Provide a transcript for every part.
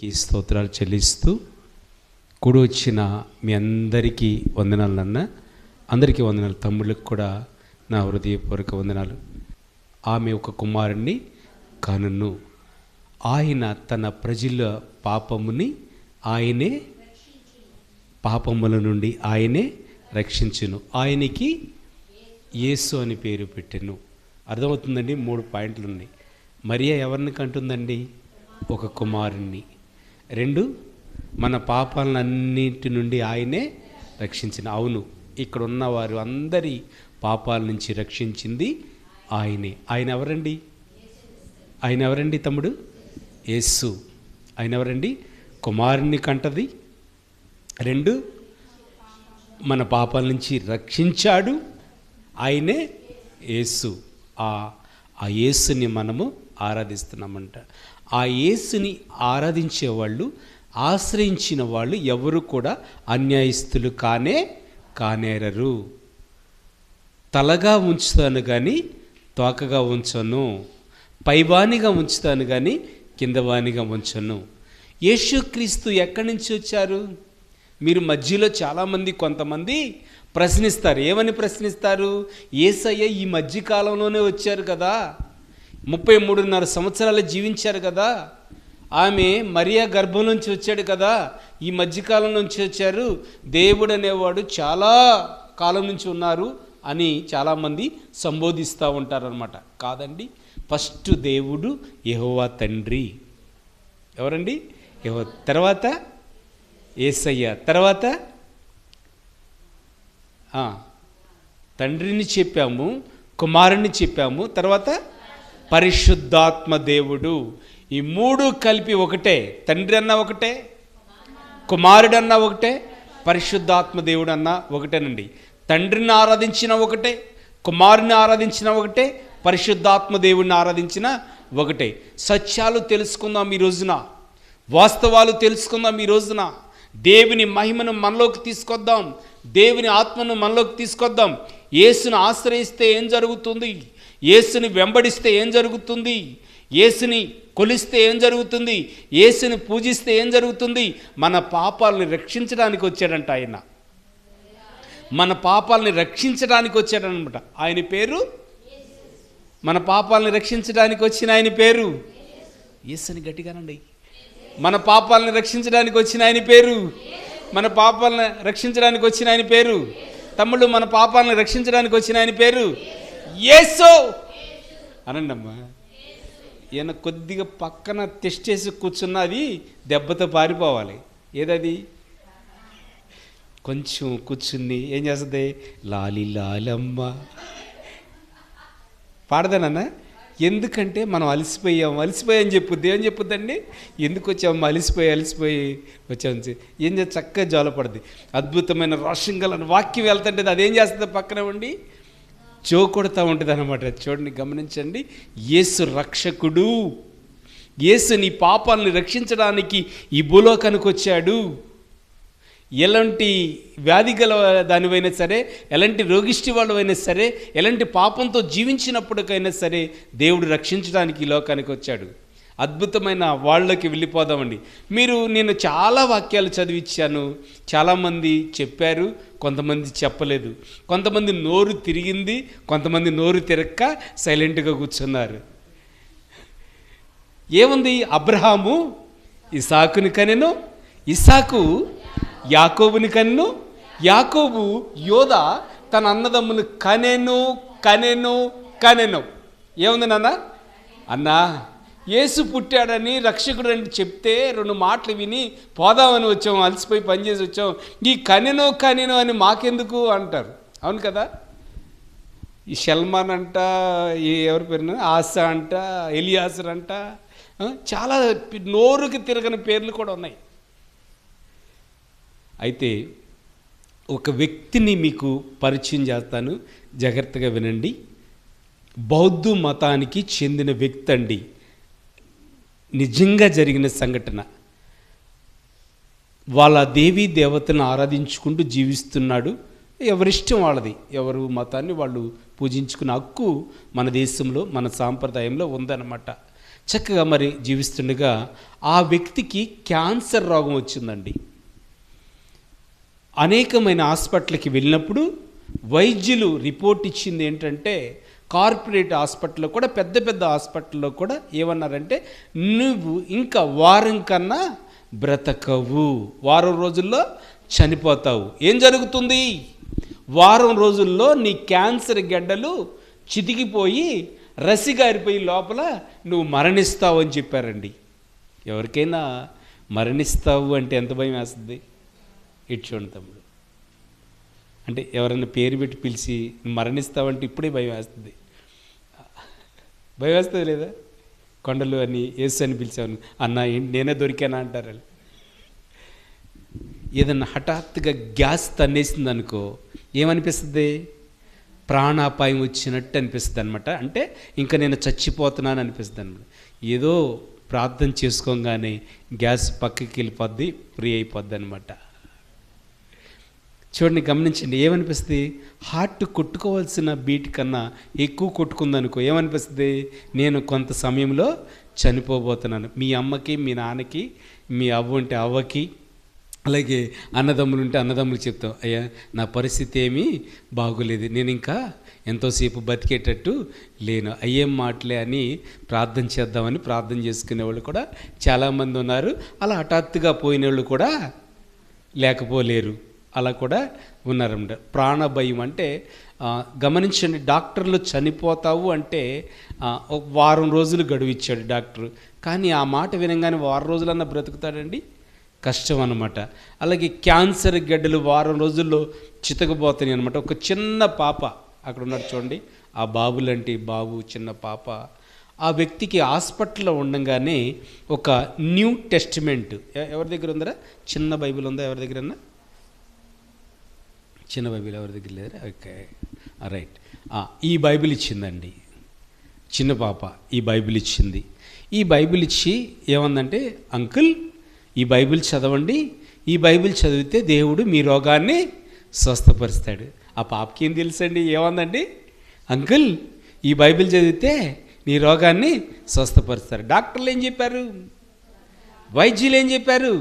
దేవునికి స్తోత్రాలు చెల్లిస్తూ కూడి వచ్చిన మీ అందరికీ వందనాలు. అందరికీ వందనాలు. తమ్ముళ్ళకి కూడా నా హృదయపూర్వక వందనాలు. ఆమె ఒక కుమారుణ్ణి కనును, ఆయన తన ప్రజల పాపముల నుండి ఆయనే రక్షించును, ఆయనకి యేసు అని పేరు పెట్టెను. అర్థమవుతుందండి? 3 పాయింట్లు ఉన్నాయి. మరియా ఎవరిని కంటుందండి? ఒక కుమారుణ్ణి. 2, మన పాపాలన్నింటి నుండి ఆయనే రక్షించిన. అవును, ఇక్కడ ఉన్న వారు అందరి పాపాల నుంచి రక్షించింది ఆయనే. ఆయన ఎవరండి తమ్ముడు? యేసు. ఆయన ఎవరండి? కుమారుణ్ణి కంటది. 2, మన పాపాల నుంచి రక్షించాడు ఆయనే యేసు. ఆ యేసుని మనము ఆరాధిస్తున్నామంట. ఆ యేసుని ఆరాధించేవాళ్ళు, ఆశ్రయించిన వాళ్ళు ఎవరు కూడా అన్యాయస్తులు కానేరరు. తలగా ఉంచుతాను కానీ తోకగా ఉంచను, పైవానిగా ఉంచుతాను కానీ కిందవానిగా ఉంచను. యేసుక్రీస్తు ఎక్కడి నుంచి వచ్చారు? మీరు మధ్యలో కొంతమంది ప్రశ్నిస్తారు. ఏమని ప్రశ్నిస్తారు? యేసయ్య ఈ మధ్యకాలంలోనే వచ్చారు కదా, 33.5 సంవత్సరాలు జీవించారు కదా, ఆమె మరియా గర్భం నుంచి వచ్చాడు కదా, ఈ మధ్యకాలం నుంచి వచ్చారు, దేవుడు అనేవాడు చాలా కాలం నుంచి ఉన్నారు అని చాలామంది సంబోధిస్తూ ఉంటారనమాట. కాదండి, ఫస్ట్ దేవుడు యెహోవా తండ్రి. ఎవరండి? యెహోవా. తర్వాత యేసయ్య. తర్వాత తండ్రిని చెప్పాము, కుమారుని చెప్పాము, తర్వాత పరిశుద్ధాత్మ దేవుడు. ఈ 3 కలిపి ఒకటే. తండ్రి అన్న ఒకటే, కుమారుడు అన్న ఒకటే, పరిశుద్ధాత్మ దేవుడు అన్న ఒకటేనండి. తండ్రిని ఆరాధించిన ఒకటే, కుమారుని ఆరాధించిన ఒకటే, పరిశుద్ధాత్మ దేవుడిని ఆరాధించిన ఒకటే. సత్యాలు తెలుసుకుందాం ఈ రోజున, వాస్తవాలు తెలుసుకుందాం ఈ రోజున. దేవుని మహిమను మనలోకి తీసుకొద్దాం, దేవుని ఆత్మను మనలోకి తీసుకొద్దాం. యేసుని ఆశ్రయిస్తే ఏం జరుగుతుంది? యేసుని వెంబడిస్తే ఏం జరుగుతుంది? యేసుని కొలిస్తే ఏం జరుగుతుంది? యేసుని పూజిస్తే ఏం జరుగుతుంది? మన పాపాలని రక్షించడానికి వచ్చాడంట ఆయన. మన పాపాలని రక్షించడానికి వచ్చాడనమాట. ఆయన పేరు, మన పాపాలని రక్షించడానికి వచ్చిన ఆయన పేరు యేసుని. గట్టిగానండి. మన పాపాలను రక్షించడానికి వచ్చిన ఆయన పేరు, మన పాపాలను రక్షించడానికి వచ్చిన ఆయన పేరు. తమ్ముళ్ళు, మన పాపాలను రక్షించడానికి వచ్చిన ఆయన పేరు యేసు అనండి అమ్మా. ఈయన కొద్దిగా పక్కన టెస్ట్ చేసి కూర్చున్నది దెబ్బతో పారిపోవాలి. ఏదది? కొంచెం కూర్చుని ఏం చేస్తుంది? లాలి లాలమ్మ పాడదానన్నా. ఎందుకంటే మనం అలసిపోయాం చెప్పుద్ది. ఏం చెప్పుద్దండి? ఎందుకు వచ్చాము? అలసిపోయి వచ్చాము. ఏం చేస్తే చక్కగా జోలపడుద్ది. అద్భుతమైన రోషం గల వాక్యం వెళ్తుంటే అదేం చేస్తుంది? పక్కన ఉండి జో కొడుతూ ఉంటుంది అనమాట. చూడండి, గమనించండి. యేసు రక్షకుడు. యేసు నీ పాపాలను రక్షించడానికి ఈ భూలోకానికి వచ్చాడు. ఎలాంటి వ్యాధి గల దానివైనా సరే, ఎలాంటి రోగిష్టి వాళ్ళైనా సరే, ఎలాంటి పాపంతో జీవించినప్పటికైనా సరే దేవుడు రక్షించడానికి ఈ లోకానికి వచ్చాడు. అద్భుతమైన వాళ్ళకి వెళ్ళిపోదామండి. నేను చాలా వాక్యాలు చదివించాను, చాలామంది చెప్పారు, కొంతమంది చెప్పలేదు. కొంతమంది నోరు తిరిగింది, కొంతమంది నోరు తిరక్క సైలెంట్గా కూర్చున్నారు. ఏముంది? అబ్రహాము ఇసాకుని కనెను, ఇసాకు యాకోబుని కనెను, యాకోబు యోధ తన అన్నదమ్ములు కనెను. ఏముంది నాన్న? అన్నా, యేసు పుట్టాడని, రక్షకుడు అని చెప్తే 2 మాటలు విని పోదామని వచ్చాం, అలసిపోయి పనిచేసి వచ్చాం. ఈ కనెను అని మాకెందుకు అంటారు. అవును కదా? ఈ షల్మాన్ అంట, ఎవరి పేరు, ఆశా అంట, ఎలియాసర్ అంట, చాలా నోరుకి తిరగని పేర్లు కూడా ఉన్నాయి. అయితే ఒక వ్యక్తిని మీకు పరిచయం చేస్తాను, జాగ్రత్తగా వినండి. బౌద్ధ మతానికి చెందిన వ్యక్తి అండి. నిజంగా జరిగిన సంఘటన. వాళ్ళ దేవీ దేవతను ఆరాధించుకుంటూ జీవిస్తున్నాడు. ఎవరిష్టం వాళ్ళది, ఎవరు మతాన్ని వాళ్ళు పూజించుకునే హక్కు మన దేశంలో, మన సాంప్రదాయంలో ఉందన్నమాట. చక్కగా మరి జీవిస్తుండగా ఆ వ్యక్తికి క్యాన్సర్ రోగం వచ్చిందండి. అనేకమైన హాస్పిటల్కి వెళ్ళినప్పుడు వైద్యులు రిపోర్ట్ ఇచ్చింది ఏంటంటే, కార్పొరేట్ హాస్పిటల్లో కూడా, పెద్ద పెద్ద హాస్పిటల్లో కూడా ఏమన్నారంటే, నువ్వు ఇంకా వారం కన్నా బ్రతకవు, వారం రోజుల్లో చనిపోతావు. ఏం జరుగుతుంది? వారం రోజుల్లో నీ క్యాన్సర్ గడ్డలు చితికిపోయి రసిగారిపోయి లోపల నువ్వు మరణిస్తావు అని చెప్పారండి. ఎవరికైనా మరణిస్తావు అంటే ఎంత భయం వేస్తుంది? ఇట్చోండి తమ్ముడు, అంటే ఎవరైనా పేరు పెట్టి పిలిచి మరణిస్తావంటే ఇప్పుడే భయం వేస్తుంది. భయం వేస్తుంది లేదా? కొండలు అని యేసు అని పిలిచాను, అన్న ఏంటి నేనే దొరికానా అంటారు వాళ్ళు. ఏదన్నా హఠాత్తుగా గ్యాస్ తన్నేసింది అనుకో, ఏమనిపిస్తుంది? ప్రాణాపాయం వచ్చినట్టు అనిపిస్తుంది అనమాట. అంటే ఇంకా నేను చచ్చిపోతున్నాను అనిపిస్తుంది అనమాట. ఏదో ప్రార్థన చేసుకోగానే గ్యాస్ పక్కకి వెళ్ళిపోద్ది, ఫ్రీ అయిపోద్ది అనమాట. చూడండి, గమనించండి, ఏమనిపిస్తుంది? హార్ట్ కొట్టుకోవాల్సిన బీట్ కన్నా ఎక్కువ కొట్టుకుందనుకో, ఏమనిపిస్తుంది? నేను కొంత సమయంలో చనిపోబోతున్నాను. మీ అమ్మకి, మీ నాన్నకి, మీ అవ్వ ఉంటే అవ్వకి, అలాగే అన్నదమ్ములు ఉంటే అన్నదమ్ములు చెప్తాం, అయ్యా నా పరిస్థితి ఏమీ బాగోలేదు, నేను ఇంకా ఎంతోసేపు బతికేటట్టు లేను, అయ్యేం మాటలే అని ప్రార్థన చేద్దామని ప్రార్థన చేసుకునేవాళ్ళు కూడా చాలామంది ఉన్నారు. అలా హఠాత్తుగా పోయిన వాళ్ళు కూడా లేకపోలేరు, అలా కూడా ఉన్నారన్నమాట. ప్రాణభయం అంటే గమనించండి, డాక్టర్లు చనిపోతావు అంటే ఒక వారం రోజులు గడువు ఇచ్చాడు డాక్టరు, కానీ ఆ మాట వినగానే వారం రోజులన్నా బ్రతుకుతాడండి? కష్టం అన్నమాట. అలాగే క్యాన్సర్ గడ్డలు వారం రోజుల్లో చితకబోతున్నాయి అనమాట. ఒక చిన్న పాప అక్కడ ఉన్నాడు చూడండి, ఆ బాబు లాంటి బాబు, చిన్న పాప, ఆ వ్యక్తికి హాస్పిటల్లో ఉండగానే ఒక న్యూ టెస్టిమెంట్ ఎవరి దగ్గర ఉందరా? చిన్న బైబిల్ ఉందా ఎవరి దగ్గరన్నా? చిన్న బైబిల్ ఎవరి దగ్గర లేదా? Okay, right. ఈ బైబిల్ ఇచ్చిందండి చిన్న పాప, ఈ బైబిల్ ఇచ్చింది. ఈ బైబిల్ ఇచ్చి ఏమందంటే, అంకుల్ ఈ బైబిల్ చదవండి, ఈ బైబిల్ చదివితే దేవుడు మీ రోగాన్ని స్వస్థపరుస్తాడు. ఆ పాపకి ఏం తెలుసండి? ఏమందండి, అంకుల్ ఈ బైబిల్ చదివితే నీ రోగాన్ని స్వస్థపరుస్తారు. డాక్టర్లు ఏం చెప్పారు? వైద్యులు ఏం చెప్పారు?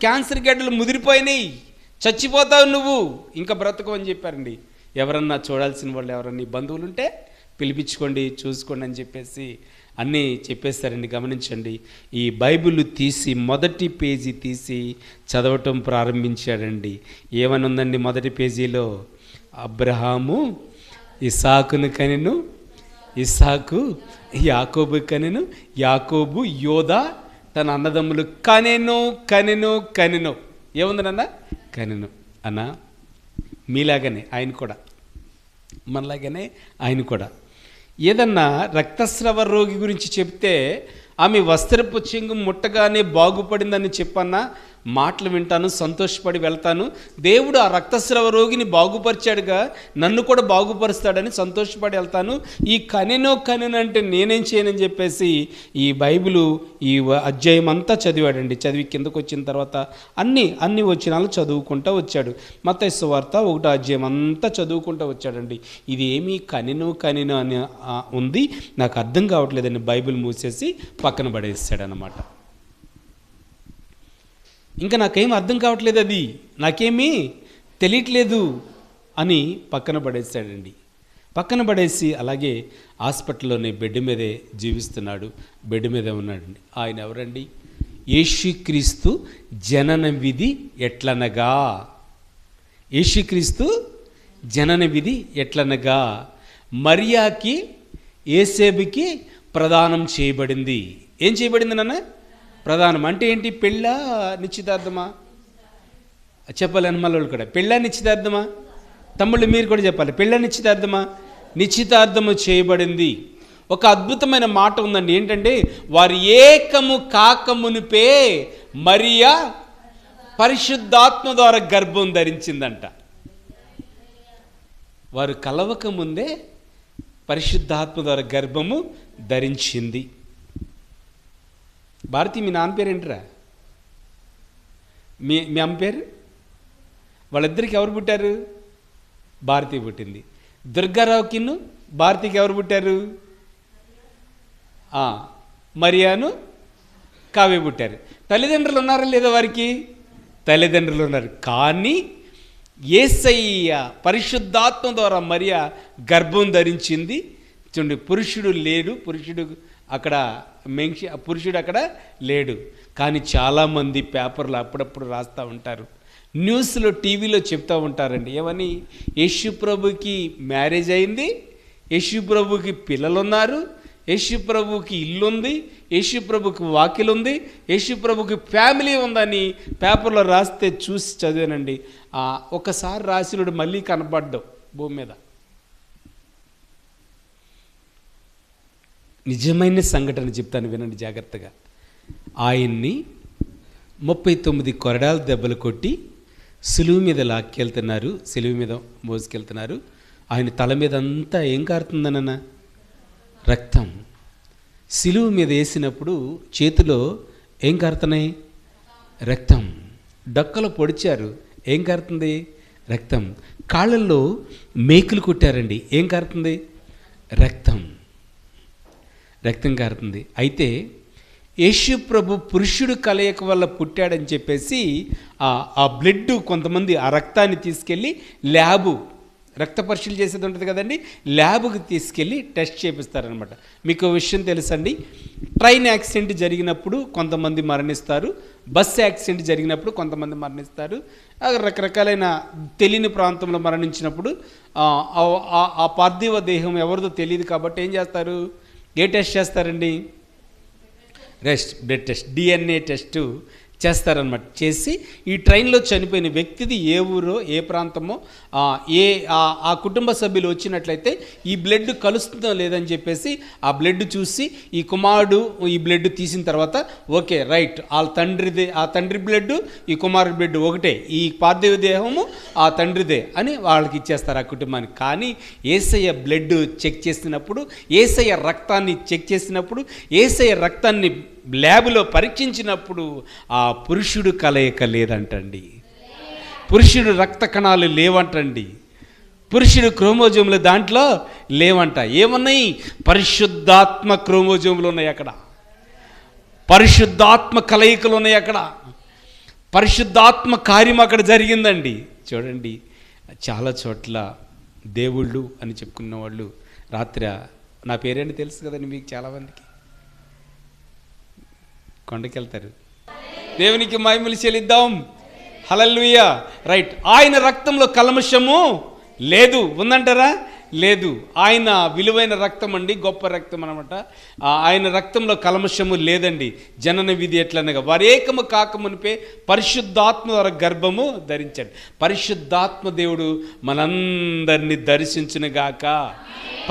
క్యాన్సర్ గడ్డలు ముదిరిపోయినాయి, చచ్చిపోతావు నువ్వు, ఇంకా బ్రతకవు అని చెప్పారండి. ఎవరన్నా చూడాల్సిన వాళ్ళు ఎవరన్నా బంధువులు ఉంటే పిలిపించుకోండి, చూసుకోండి అని చెప్పేసి అన్నీ చెప్పేస్తారండి. గమనించండి, ఈ బైబిల్ తీసి మొదటి పేజీ తీసి చదవటం ప్రారంభించాడండి. ఏమని ఉందండి మొదటి పేజీలో? అబ్రహాము ఇస్సాకును కనెను, ఇస్సాకు యాకోబు కనెను, యాకోబు యోదా తన అన్నదమ్ములు కనెను కనెను కనెను. ఏముంది నాన్న? కనెను అన్న. మీలాగానే ఆయన కూడా, మనలాగానే ఆయన కూడా ఏదన్నా రక్తస్రావ రోగి గురించి చెప్తే ఆమె వస్త్రపు చెంగు ముట్టగానే బాగుపడిందని చెప్పన్నా మాటలు వింటాను, సంతోషపడి వెళ్తాను. దేవుడు ఆ రక్తస్రావ రోగిని బాగుపరిచాడుగా, నన్ను కూడా బాగుపరుస్తాడని సంతోషపడి వెళ్తాను. ఈ కనెనో అంటే నేనేం చేయనని చెప్పేసి ఈ బైబిలు ఈ అధ్యాయం అంతా చదివాడండి. చదివి కిందకు వచ్చిన తర్వాత అన్ని వచనాలు చదువుకుంటూ వచ్చాడు. మత్తయి సువార్త 1వ అధ్యాయం అంతా చదువుకుంటూ వచ్చాడండి. ఇది ఏమీ కనెనో అని ఉంది, నాకు అర్థం కావట్లేదని బైబిల్ మూసేసి పక్కన పడేస్తాడనమాట. ఇంకా నాకేం అర్థం కావట్లేదు, అది నాకేమీ తెలియట్లేదు అని పక్కన పడేస్తాడండి. పక్కన పడేసి అలాగే హాస్పిటల్లోనే బెడ్ మీదే జీవిస్తున్నాడు, బెడ్ మీదే ఉన్నాడండి. ఆయన ఎవరండి? యేసుక్రీస్తు జనన విధి ఎట్లనగా, యేసుక్రీస్తు జనన విధి ఎట్లనగా మరియాకి యేసేబుకి ప్రదానం చేయబడింది. ఏం చేయబడింది నాన్న? ప్రధానం అంటే ఏంటి? పెళ్ళా నిశ్చితార్థమా? చెప్పాలి అన్నమాళ్ళు కూడా. పెళ్ళా నిశ్చితార్థమా? తమ్ముళ్ళు మీరు కూడా చెప్పాలి. పెళ్ళా నిశ్చితార్థమా? నిశ్చితార్థము చేయబడింది. ఒక అద్భుతమైన మాట ఉందండి, ఏంటంటే వారు ఏకము కాకమునిపే మరియా పరిశుద్ధాత్మ ద్వారా గర్భం ధరించిందంట. వారు కలవక ముందే పరిశుద్ధాత్మ ద్వారా గర్భము ధరించింది. భారతి, మీ నాన్న పేరు ఏంటరా? మీ అమ్మ పేరు? వాళ్ళిద్దరికి ఎవరు పుట్టారు? భారతి పుట్టింది. దుర్గారావుకిను భారతికి ఎవరు పుట్టారు? మరియాను కావ్య పుట్టారు. తల్లిదండ్రులు ఉన్నారా లేదా వారికి? తల్లిదండ్రులు ఉన్నారు. కానీ యేసయ్య పరిశుద్ధాత్మ ద్వారా మరియ గర్భం ధరించింది. చూడండి, పురుషుడు లేడు, పురుషుడు అక్కడ లేడు. కానీ చాలామంది పేపర్లు అప్పుడప్పుడు రాస్తూ ఉంటారు, న్యూస్లో టీవీలో చెప్తూ ఉంటారండి. ఏమని? యేసు ప్రభుకి మ్యారేజ్ అయింది, యేసు ప్రభుకి పిల్లలున్నారు, యేసు ప్రభుకి ఇల్లు ఉంది, యేసు ప్రభుకి వాకిలు ఉంది, యేసు ప్రభుకి ఫ్యామిలీ ఉందని పేపర్లో రాస్తే చూసి చదివానండి. ఒకసారి రాసినోడు మళ్ళీ కనపడ్డావు భూమి మీద. నిజమైన సంఘటన చెప్తాను, వినండి జాగ్రత్తగా. ఆయన్ని 39 కొరడాల దెబ్బలు కొట్టి సిలువు మీద లాక్కెళ్తున్నారు, సిలువు మీద మోసుకెళ్తున్నారు. ఆయన తల మీద అంతా ఏం కారుతుందన్న? రక్తం. సిలువు మీద వేసినప్పుడు చేతిలో ఏం కారుతున్నాయి? రక్తం. డొక్కలో పొడిచారు, ఏం కారుతుంది? రక్తం. కాళ్ళల్లో మేకులు కొట్టారండి, ఏం కారుతుంది? రక్తం. రక్తం కారుతుంది. అయితే యేసు ప్రభు పురుషుడు కలయిక వల్ల పుట్టాడని చెప్పేసి ఆ బ్లడ్ కొంతమంది ఆ రక్తాన్ని తీసుకెళ్ళి రక్త పరీక్షలు చేసేది ఉంటుంది కదండి, ల్యాబ్కి తీసుకెళ్ళి టెస్ట్ చేపిస్తారనమాట. మీకు విషయం తెలుసండి, ట్రైన్ యాక్సిడెంట్ జరిగినప్పుడు కొంతమంది మరణిస్తారు, బస్ యాక్సిడెంట్ జరిగినప్పుడు కొంతమంది మరణిస్తారు, రకరకాలైన తెలియని ప్రాంతంలో మరణించినప్పుడు ఆ పార్థివ దేహం ఎవరిదో తెలియదు కాబట్టి ఏం చేస్తారు? ఏ టెస్ట్ చేస్తారండి? బ్లడ్ టెస్ట్, DNA టెస్ట్ చేస్తారనమాట. చేసి ఈ ట్రైన్లో చనిపోయిన వ్యక్తిది ఏ ఊరో ఏ ప్రాంతమో ఆ కుటుంబ సభ్యులు వచ్చినట్లయితే ఈ బ్లడ్ కలుస్తుందో లేదని చెప్పేసి ఆ బ్లడ్ చూసి ఈ కుమారుడు ఈ బ్లడ్ తీసిన తర్వాత ఓకే రైట్ ఆ తండ్రి బ్లడ్ ఈ కుమారుడి బ్లడ్ ఒకటే, ఈ పార్థివ దేహము ఆ తండ్రిదే అని వాళ్ళకి ఇచ్చేస్తారు ఆ కుటుంబానికి. కానీ యేసయ్య బ్లడ్ చెక్ చేసినప్పుడు, యేసయ్య రక్తాన్ని చెక్ చేసినప్పుడు, యేసయ్య రక్తాన్ని ల్యాబ్లో పరీక్షించినప్పుడు ఆ పురుషుడు కలయిక లేదంటండి, పురుషుడు రక్త కణాలు లేవంటండి, పురుషుడు క్రోమోజోములు దాంట్లో లేవంట. ఏమన్నాయి? పరిశుద్ధాత్మ క్రోమోజోములు ఉన్నాయి అక్కడ, పరిశుద్ధాత్మ కలయికలు ఉన్నాయి అక్కడ, పరిశుద్ధాత్మ కార్యం అక్కడ జరిగిందండి. చూడండి, చాలా చోట్ల దేవుళ్ళు అని చెప్పుకున్న వాళ్ళు రాత్రి నా పేరేంటి తెలుసు కదండి మీకు చాలామందికి, కొండకెళ్తారు. దేవునికి మహిమలు చెల్లిద్దాం. హల్లెలూయా. రైట్. ఆయన రక్తంలో కల్మషము లేదు, ఉందంటారా? లేదు. ఆయన విలువైన రక్తం అండి, గొప్ప రక్తం అనమాట. ఆయన రక్తంలో కల్మషము లేదండి. జనన విధి ఎట్లనగా వారేకము కాకమునిపే పరిశుద్ధాత్మ ద్వారా గర్భము ధరించాడు. పరిశుద్ధాత్మ దేవుడు మనందరినీ దర్శించునుగాక.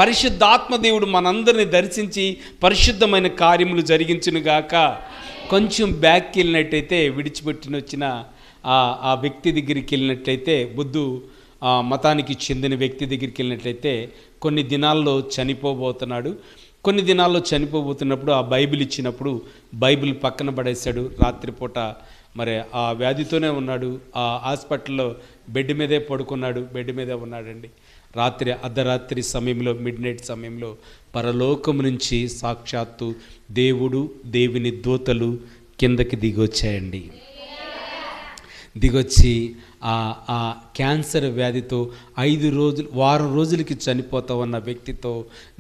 పరిశుద్ధాత్మ దేవుడు మనందరినీ దర్శించి పరిశుద్ధమైన కార్యములు జరిగించునుగాక. కొంచెం బ్యాక్కి వెళ్ళినట్టయితే, విడిచిపెట్టిన వచ్చిన ఆ వ్యక్తి దగ్గరికి వెళ్ళినట్లయితే, బుద్ధు మతానికి చెందిన వ్యక్తి దగ్గరికి వెళ్ళినట్లయితే కొన్ని దినాల్లో చనిపోబోతున్నాడు. కొన్ని దినాల్లో చనిపోబోతున్నప్పుడు ఆ బైబిల్ ఇచ్చినప్పుడు బైబిల్ పక్కన పడేశాడు. రాత్రిపూట మరి ఆ వ్యాధితోనే ఉన్నాడు, ఆ హాస్పిటల్లో బెడ్ మీదే పడుకున్నాడు, బెడ్ మీదే ఉన్నాడండి. అర్ధరాత్రి సమయంలో, మిడ్నైట్ సమయంలో పరలోకం నుంచి సాక్షాత్తు దేవుడు, దేవుని దూతలు కిందకి దిగొచ్చాయండి. దిగొచ్చి ఆ క్యాన్సర్ వ్యాధితో 5 వారం రోజులకి చనిపోతా ఉన్న వ్యక్తితో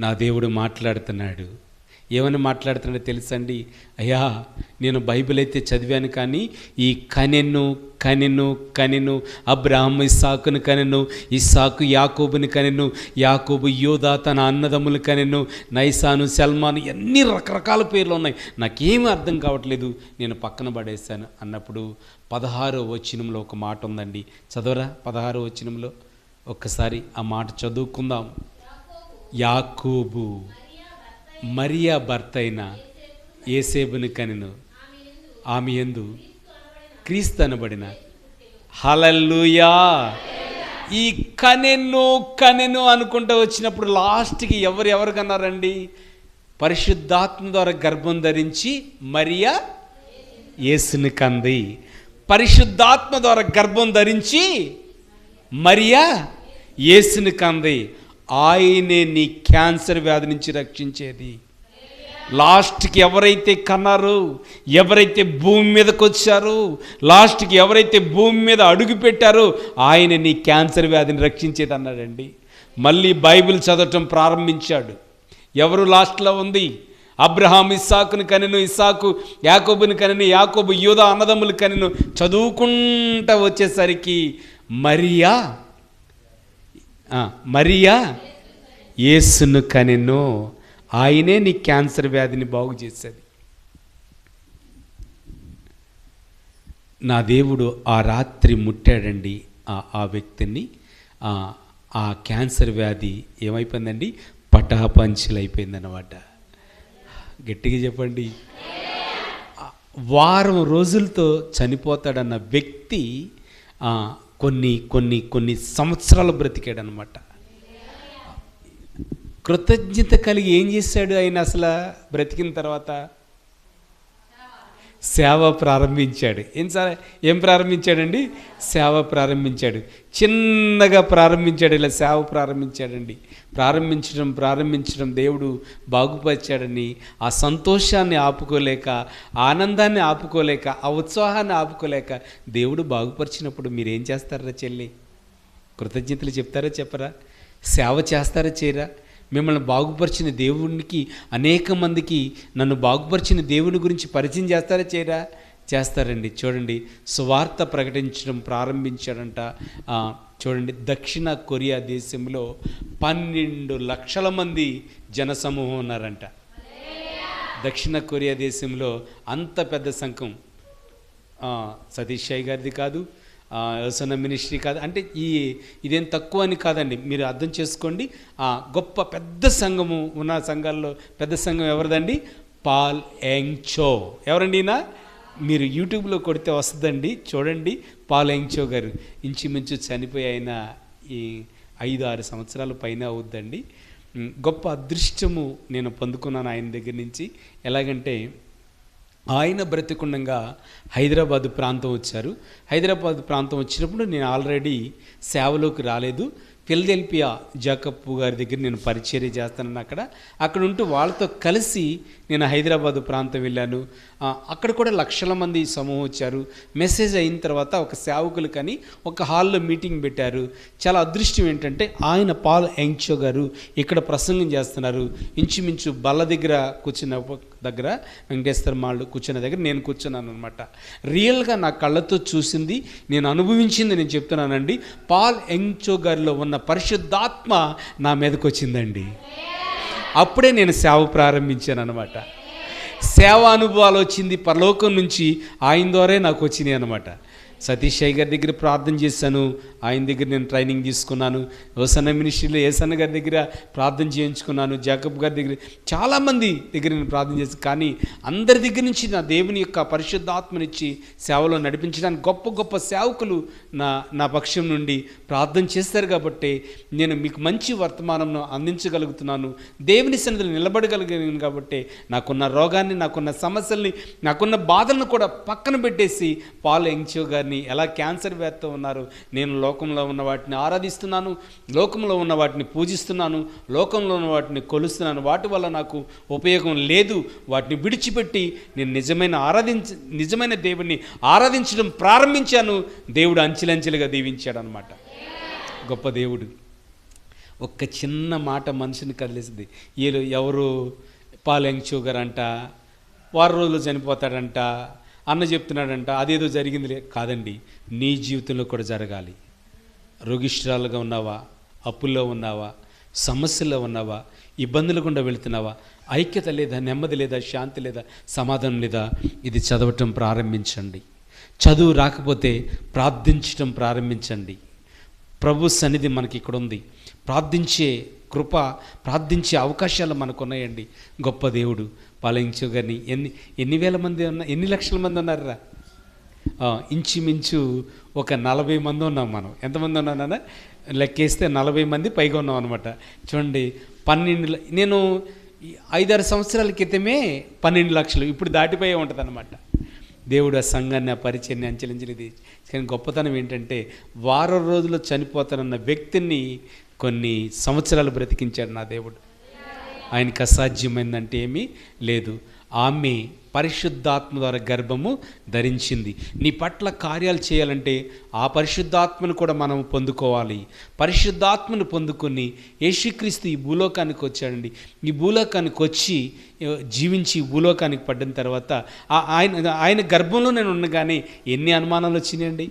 నా దేవుడు మాట్లాడుతున్నాడు. ఏమని మాట్లాడుతున్నాడో తెలుసండి? అయ్యా, నేను బైబిల్ అయితే చదివాను, కానీ ఈ కనెను అబ్రాహాము ఇస్సాకును కనెను, ఇస్సాకు యాకోబుని కనెను, యాకోబు యోధా తన అన్నదమ్ములు కనెను, నైసాను, సల్మాను, ఎన్ని రకరకాల పేర్లు ఉన్నాయి, నాకేమీ అర్థం కావట్లేదు, నేను పక్కన పడేశాను అన్నప్పుడు 16వ వచనంలో ఒక మాట ఉందండి. చదవరా 16వ వచనంలో ఒక్కసారి ఆ మాట చదువుకుందాం. యాకోబు మరియా భర్త అయిన యేసేపుని కనెను, ఆమె యందు క్రీస్తు అనబడిన. హల్లెలూయా. ఈ కనెను అనుకుంటూ వచ్చినప్పుడు లాస్ట్కి ఎవరు కన్నారండి? పరిశుద్ధాత్మ ద్వారా గర్భం ధరించి మరియా యేసుని కంది. పరిశుద్ధాత్మ ద్వారా గర్భం ధరించి మరియా యేసుని కంది. ఆయనే నీ క్యాన్సర్ వ్యాధి నుంచి రక్షించేది, లాస్ట్కి ఎవరైతే కన్నారో, ఎవరైతే భూమి మీదకి వచ్చారో, లాస్ట్కి ఎవరైతే భూమి మీద అడుగు పెట్టారో ఆయన నీ క్యాన్సర్ వ్యాధిని రక్షించేది అన్నాడండి. మళ్ళీ బైబిల్ చదవటం ప్రారంభించాడు. ఎవరు లాస్ట్లో ఉంది? అబ్రహాం ఇస్సాకుని కనెను, ఇస్సాకు యాకోబుని కనెను, యాకోబు యూదా అన్నదమ్ములు కనెను. చదువుకుంటూ వచ్చేసరికి మరియా యేసును కనెను. ఆయనే నీ క్యాన్సర్ వ్యాధిని బాగు చేసేది. నా దేవుడు ఆ రాత్రి ముట్టాడండి ఆ వ్యక్తిని. ఆ క్యాన్సర్ వ్యాధి ఏమైపోయిందండి? పటాపంచలైపోయిందన్నమాట. గట్టిగా చెప్పండి. వారం రోజులతో చనిపోతాడన్న వ్యక్తి కొన్ని కొన్ని కొన్ని సంవత్సరాలు బ్రతికాడనమాట. కృతజ్ఞత కలిగి ఏం చేశాడు ఆయన? అసలు బ్రతికిన తర్వాత సేవ ప్రారంభించాడు. ఏం ప్రారంభించాడండి? సేవ ప్రారంభించాడు. చిన్నగా ప్రారంభించాడు, ఇలా సేవ ప్రారంభించాడండి. ప్రారంభించడం దేవుడు బాగుపరిచాడని ఆ సంతోషాన్ని ఆపుకోలేక, ఆనందాన్ని ఆపుకోలేక, ఆ ఉత్సాహాన్ని ఆపుకోలేక దేవుడు బాగుపరిచినప్పుడు మీరేం చేస్తారా చెల్లి? కృతజ్ఞతలు చెప్తారా చెప్పరా? సేవ చేస్తారా చేయరా? మిమ్మల్ని బాగుపరిచిన దేవునికి అనేక మందికి నన్ను బాగుపరిచిన దేవుని గురించి పరిచయం చేస్తారా చేయరా? చేస్తారండి. చూడండి, సువార్త ప్రకటించడం ప్రారంభించాడంట. చూడండి, దక్షిణ కొరియా దేశంలో 12 లక్షల మంది జనసమూహం ఉన్నారంట. దక్షిణ కొరియా దేశంలో అంత పెద్ద సంఘం. సతీష్ షాయి గారిది కాదు, యోసన మినిస్ట్రీ కాదు. అంటే ఇదేం తక్కువ అని కాదండి, మీరు అర్థం చేసుకోండి. గొప్ప పెద్ద సంఘము ఉన్న సంఘాల్లో పెద్ద సంఘం ఎవరిదండి? పాల్ యాంగ్ చో. ఎవరండి ఈయన? మీరు యూట్యూబ్లో కొడితే వస్తుందండి, చూడండి. పాల్ యాంగ్ చో గారు ఇంచుమించు చనిపోయి ఆయన ఈ 5-6 సంవత్సరాల పైన అవుద్దండి. గొప్ప అదృష్టము నేను పొందుకున్నాను ఆయన దగ్గర నుంచి. ఎలాగంటే ఆయన బ్రతికుండగా హైదరాబాదు ప్రాంతం వచ్చారు. హైదరాబాద్ ప్రాంతం వచ్చినప్పుడు నేను ఆల్రెడీ సేవలోకి రాలేదు. ఫిలదెల్ఫియా జాకబ్ గారి దగ్గర నేను పరిచర్య చేస్తానని అక్కడ ఉంటూ వాళ్ళతో కలిసి నేను హైదరాబాదు ప్రాంతం వెళ్ళాను. అక్కడ కూడా లక్షల మంది సమూహం వచ్చారు. మెసేజ్ అయిన తర్వాత ఒక సేవకులు కానీ ఒక హాల్లో మీటింగ్ పెట్టారు. చాలా అదృష్టం ఏంటంటే ఆయన పాల్ యాంగ్ చో గారు ఇక్కడ ప్రసంగం చేస్తున్నారు. ఇంచుమించు బల్ల దగ్గర కూర్చున్న దగ్గర వెంకటేశ్వర మాళ్ళు కూర్చున్న దగ్గర నేను కూర్చున్నాను అనమాట. రియల్గా నా కళ్ళతో చూసింది, నేను అనుభవించింది నేను చెప్తున్నానండి. పాల్ యాంగ్ చో గారిలో ఉన్న పరిశుద్ధాత్మ నా మీదకి వచ్చిందండి. అప్పుడే నేను సేవ ప్రారంభించాను అనమాట. సేవ అనుభవాలు వచ్చింది పరలోకం నుంచి, ఆయన ద్వారా నాకు వచ్చినాయి అనమాట. సతీష్ షాయి గారి దగ్గర ప్రార్థన చేశాను, ఆయన దగ్గర నేను ట్రైనింగ్ తీసుకున్నాను. యోసన మినిస్ట్రీలో ఏసన్న గారి దగ్గర ప్రార్థన చేయించుకున్నాను. జాకబ్ గారి దగ్గర చాలామంది దగ్గర నేను ప్రార్థన చేస్తాను. కానీ అందరి దగ్గర నుంచి నా దేవుని యొక్క పరిశుద్ధాత్మనిచ్చి సేవలో నడిపించడానికి గొప్ప గొప్ప సేవకులు నా పక్షం నుండి ప్రార్థన చేస్తారు. కాబట్టి నేను మీకు మంచి వర్తమానంను అందించగలుగుతున్నాను, దేవుని సన్నిధిలో నిలబడగలిగాను. కాబట్టి నాకున్న రోగాన్ని, నాకున్న సమస్యల్ని, నాకున్న బాధలను కూడా పక్కన పెట్టేసి పాల్ యాంగ్ చో గారిని ఎలా క్యాన్సర్ వ్యాధితో ఉన్నారు, నేను లోకంలో ఉన్న వాటిని ఆరాధిస్తున్నాను, లోకంలో ఉన్న వాటిని పూజిస్తున్నాను, లోకంలో ఉన్న వాటిని కొలుస్తున్నాను, వాటి వల్ల నాకు ఉపయోగం లేదు, వాటిని విడిచిపెట్టి నేను నిజమైన దేవుణ్ణి ఆరాధించడం ప్రారంభించాను. దేవుడు అంచెలంచెలుగా దీవించాడు అనమాట. గొప్ప దేవుడు. ఒక్క చిన్న మాట మనిషిని కదిలేసింది. ఎవరు? పాల్ యాంగ్ చో గారు అంట 6 రోజులు చనిపోతాడంట అన్న చెప్తున్నాడంట. అదేదో జరిగింది కాదండి, నీ జీవితంలో కూడా జరగాలి. రోగిష్ఠురాలుగా ఉన్నావా, అప్పుల్లో ఉన్నావా, సమస్యల్లో ఉన్నావా, ఇబ్బందుల గుండా వెళుతున్నావా, ఐక్యత లేదా, నెమ్మది లేదా, శాంతి లేదా, సమాధానం లేదా, ఇది చదవటం ప్రారంభించండి. చదువు రాకపోతే ప్రార్థించటం ప్రారంభించండి. ప్రభు సన్నిధి మనకి ఇక్కడ ఉంది. ప్రార్థించే కృప, ప్రార్థించే అవకాశాలు మనకు ఉన్నాయండి. గొప్ప దేవుడు. పాల్ యాంగ్ చో గారిని ఎన్ని వేల మంది ఎన్ని లక్షల మంది ఉన్నారా? ఇంచుమించు ఒక 40 మంది ఉన్నాం మనం. ఎంతమంది ఉన్నానన్నా లెక్కేస్తే 40 మంది పైగా ఉన్నాం అనమాట. చూడండి, 12 నేను 5-6 సంవత్సరాల క్రితమే 12 లక్షలు, ఇప్పుడు దాటిపోయే ఉంటుంది అనమాట. దేవుడు ఆ సంఘాన్ని, ఆ పరిచయాన్ని అంచెలంచెలు. కానీ గొప్పతనం ఏంటంటే 6 రోజుల్లో చనిపోతానన్న వ్యక్తిని కొన్ని సంవత్సరాలు బ్రతికించాడు నా దేవుడు. ఆయనకు అసాధ్యమైందంటే ఏమీ లేదు. ఆమె పరిశుద్ధాత్మ ద్వారా గర్భము ధరించింది. నీ పట్ల కార్యాలు చేయాలంటే ఆ పరిశుద్ధాత్మను కూడా మనం పొందుకోవాలి. పరిశుద్ధాత్మను పొందుకొని యేసుక్రీస్తు ఈ భూలోకానికి వచ్చాడండి. ఈ భూలోకానికి వచ్చి జీవించి భూలోకానికి పడిన తర్వాత ఆయన గర్భంలో నేను ఉండగానే ఎన్ని అనుమానాలు వచ్చినాయండి.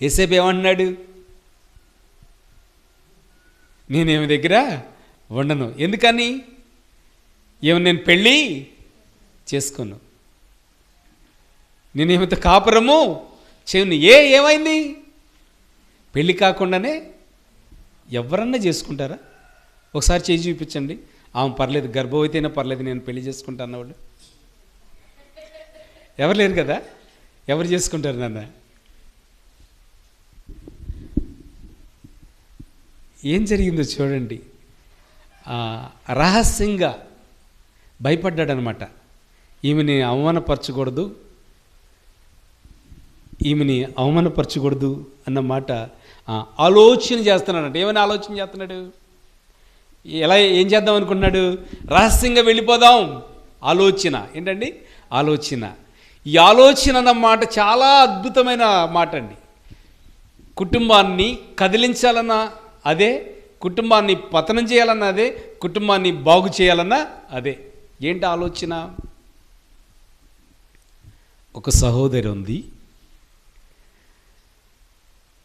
యేసేపు ఏమంటున్నాడు? నేనేమి దగ్గర ఉండను. ఎందుకని? నేను పెళ్ళి చేసుకోను, నేనేమితో కాపురము చేయను. ఏమైంది? పెళ్ళి కాకుండానే ఎవరన్నా చేసుకుంటారా? ఒకసారి చేయి చూపించండి. ఆమె పర్లేదు, గర్భవతి అయినా పర్లేదు, నేను పెళ్లి చేసుకుంటా అన్నవాడు ఎవరు లేరు కదా. ఎవరు చేసుకుంటారు నాన్న? ఏం జరిగిందో చూడండి. రహస్యంగా భయపడ్డాడనమాట. ఈమెని అవమానపరచకూడదు అన్న మాట ఆలోచన చేస్తున్నాడంట. ఏమైనా ఆలోచన చేస్తున్నాడు? ఏం చేద్దాం అనుకున్నాడు? రహస్యంగా వెళ్ళిపోదాం. ఆలోచన ఏంటండి? ఆలోచన. ఈ ఆలోచన అన్నమాట చాలా అద్భుతమైన మాట అండి. కుటుంబాన్ని కదిలించాలన్నా అదే, కుటుంబాన్ని పతనం చేయాలన్నా అదే, కుటుంబాన్ని బాగు చేయాలన్నా అదే. ఏంటి ఆలోచన? ఒక సహోదరి ఉంది.